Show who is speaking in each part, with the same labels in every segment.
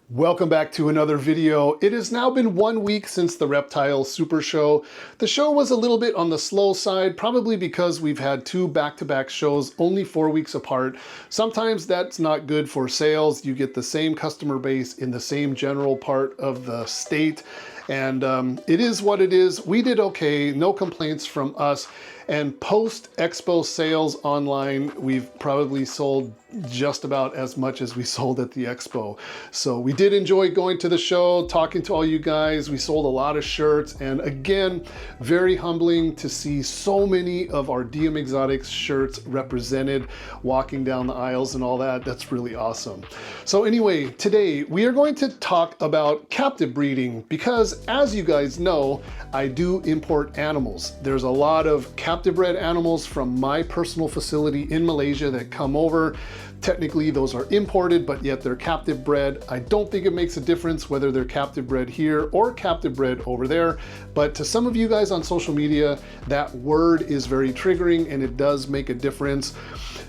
Speaker 1: Welcome back to another video. It has now been 1 week since the Reptile Super Show. The show was a little bit on the slow side, probably because we've had two back-to-back shows only 4 weeks apart. Sometimes that's not good for sales. You get the same customer base in the same general part of the state, and it is what it is. We did okay, no complaints from us. And post-expo sales online, we've probably sold just about as much as we sold at the expo. So we did enjoy going to the show, talking to all you guys. We sold a lot of shirts, and again, very humbling to see so many of our DMExotics shirts represented, walking down the aisles and all that. That's really awesome. So anyway, today we are going to talk about captive breeding because, as you guys know, I do import animals. There's a lot of captive bred animals from my personal facility in Malaysia that come over. Technically, those are imported, but yet they're captive bred. I don't think it makes a difference whether they're captive bred here or captive bred over there. But to some of you guys on social media, that word is very triggering and it does make a difference.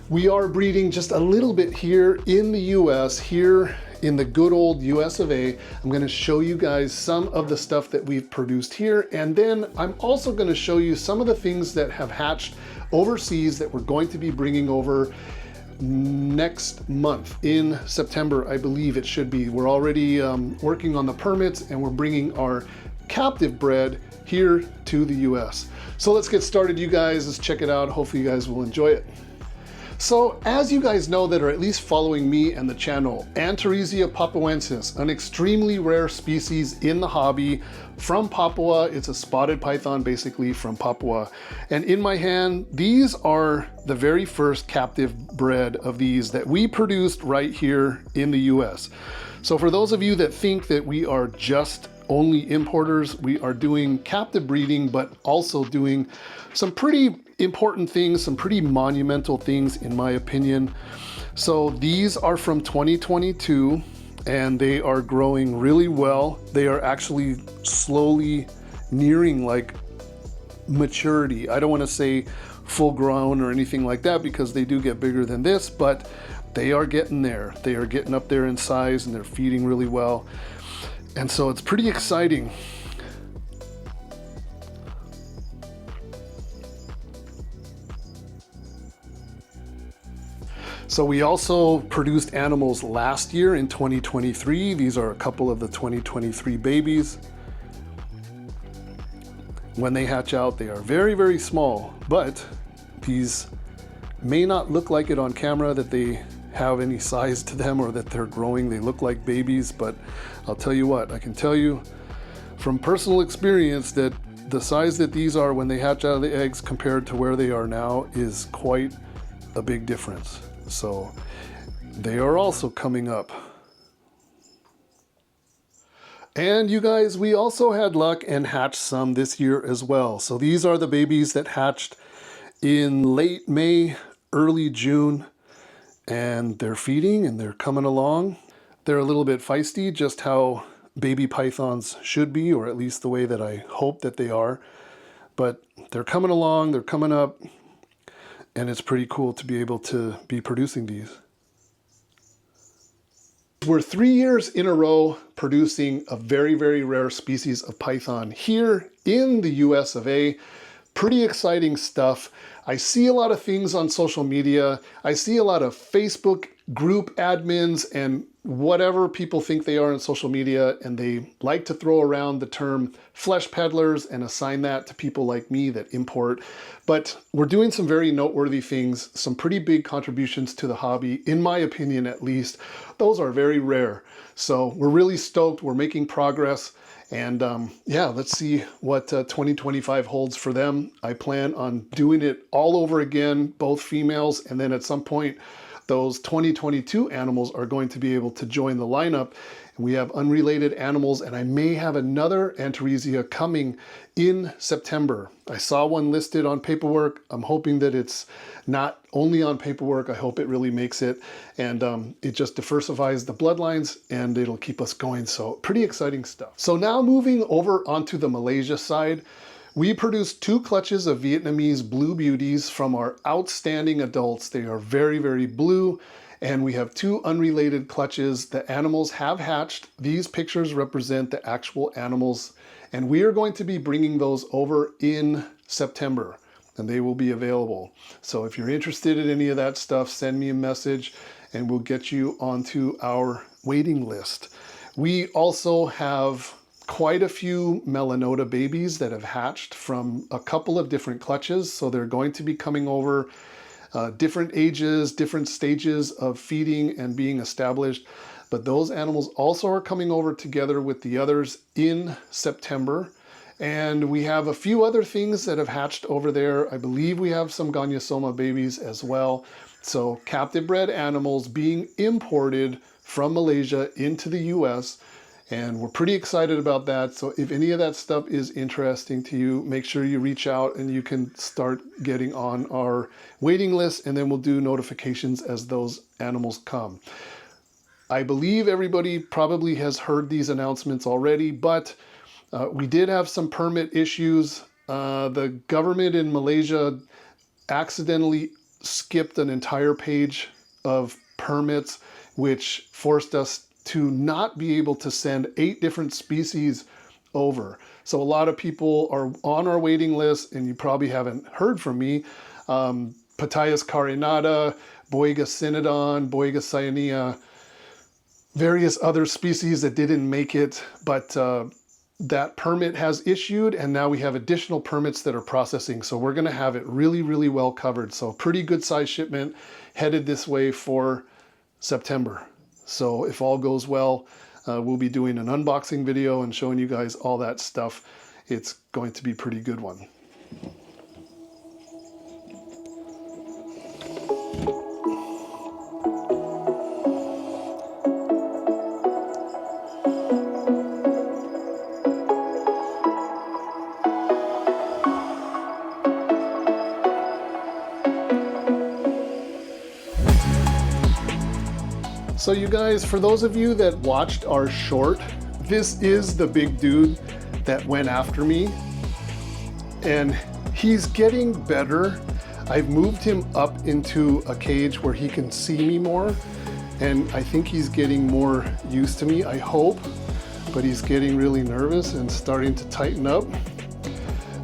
Speaker 1: We are breeding just a little bit here in the US, here in the good old US of A. I'm gonna show you guys some of the stuff that we've produced here, and then I'm also gonna show you some of the things that have hatched overseas that we're going to be bringing over next month in September, I believe it should be. We're already working on the permits and we're bringing our captive bred here to the US. So let's get started, you guys. Let's check it out. Hopefully you guys will enjoy it. So as you guys know that are at least following me and the channel, Antaresia papuensis, an extremely rare species in the hobby from Papua. It's a spotted python basically from Papua. And in my hand, these are the very first captive bred of these that we produced right here in the US. So for those of you that think that we are just only importers, we are doing captive breeding, but also doing some pretty important things, some pretty monumental things in my opinion. So these are from 2022 and they are growing really well. They are actually slowly nearing like maturity. I don't want to say full grown or anything like that because they do get bigger than this, but they are getting there. They are getting up there in size and they're feeding really well. And so it's pretty exciting. So we also produced animals last year in 2023. These are a couple of the 2023 babies. When they hatch out, they are very, very small, but these may not look like it on camera that they have any size to them or that they're growing. They look like babies, but I'll tell you what, I can tell you from personal experience that the size that these are when they hatch out of the eggs compared to where they are now is quite a big difference. So they are also coming up. And you guys, we also had luck and hatched some this year as well. So these are the babies that hatched in late May, early June, and they're feeding and they're coming along. They're a little bit feisty, just how baby pythons should be, or at least the way that I hope that they are. But they're coming along, they're coming up, and it's pretty cool to be able to be producing these. We're 3 years in a row producing a very, very rare species of python here in the US of A. Pretty exciting stuff. I see a lot of things on social media. I see a lot of Facebook group admins and whatever people think they are on social media, and they like to throw around the term flesh peddlers and assign that to people like me that import. But we're doing some very noteworthy things, some pretty big contributions to the hobby, in my opinion at least. Those are very rare. So we're really stoked, we're making progress. And yeah, let's see what 2025 holds for them. I plan on doing it all over again, both females, and then at some point, those 2022 animals are going to be able to join the lineup. And we have unrelated animals, and I may have another Antaresia coming in September. I saw one listed on paperwork. I'm hoping that it's not only on paperwork. I hope it really makes it. And it just diversifies the bloodlines and it'll keep us going. So pretty exciting stuff. So now moving over onto the Malaysia side, we produced 2 clutches of Vietnamese blue beauties from our outstanding adults. They are very, very blue And we have 2 unrelated clutches. The animals have hatched. These pictures represent the actual animals, and we are going to be bringing those over in September, and they will be available. So if you're interested in any of that stuff, send me a message and we'll get you onto our waiting list. We also have quite a few Melanota babies that have hatched from a couple of different clutches. So they're going to be coming over different ages, different stages of feeding and being established. But those animals also are coming over together with the others in September. And we have a few other things that have hatched over there. I believe we have some Gonyosoma babies as well. So captive bred animals being imported from Malaysia into the US. And we're pretty excited about that. So if any of that stuff is interesting to you, make sure you reach out and you can start getting on our waiting list, and then we'll do notifications as those animals come. I believe everybody probably has heard these announcements already, but we did have some permit issues. The government in Malaysia accidentally skipped an entire page of permits, which forced us to not be able to send 8 different species over. So a lot of people are on our waiting list, and you probably haven't heard from me. Pitayas carinata, Boiga synodon, Boiga cyanea, various other species that didn't make it, but that permit has issued, and now we have additional permits that are processing. So we're gonna have it really, really well covered. So pretty good size shipment headed this way for September. So if all goes well, we'll be doing an unboxing video and showing you guys all that stuff. It's going to be a pretty good one. So you guys, for those of you that watched our short, this is the big dude that went after me, and he's getting better. I've moved him up into a cage where he can see me more, and I think he's getting more used to me, I hope, but he's getting really nervous and starting to tighten up.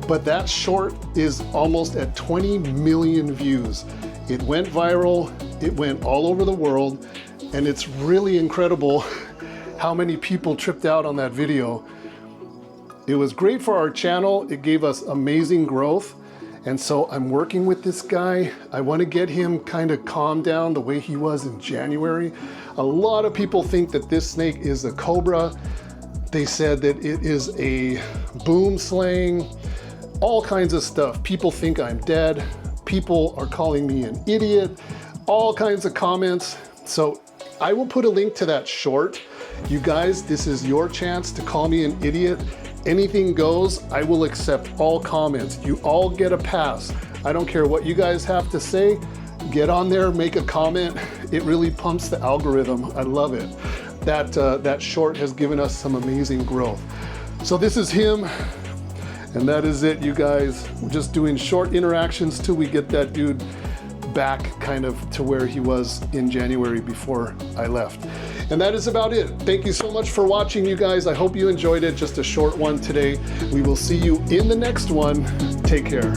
Speaker 1: But that short is almost at 20 million views. It went viral, it went all over the world, and it's really incredible how many people tripped out on that video. It was great for our channel. It gave us amazing growth. And so I'm working with this guy. I want to get him kind of calmed down the way he was in January. A lot of people think that this snake is a cobra. They said that it is a boom slang, all kinds of stuff. People think I'm dead. People are calling me an idiot, all kinds of comments. So I will put a link to that short. You guys, this is your chance to call me an idiot. Anything goes. I will accept all comments. You all get a pass. I don't care what you guys have to say. Get on there, make a comment. It really pumps the algorithm. I love it. That short has given us some amazing growth. So this is him, and that is it, you guys. We're just doing short interactions till we get that dude back kind of to where he was in January before I left. And that is about it. Thank you so much for watching, you guys. I hope you enjoyed it. Just a short one today. We will see you in the next one. Take care.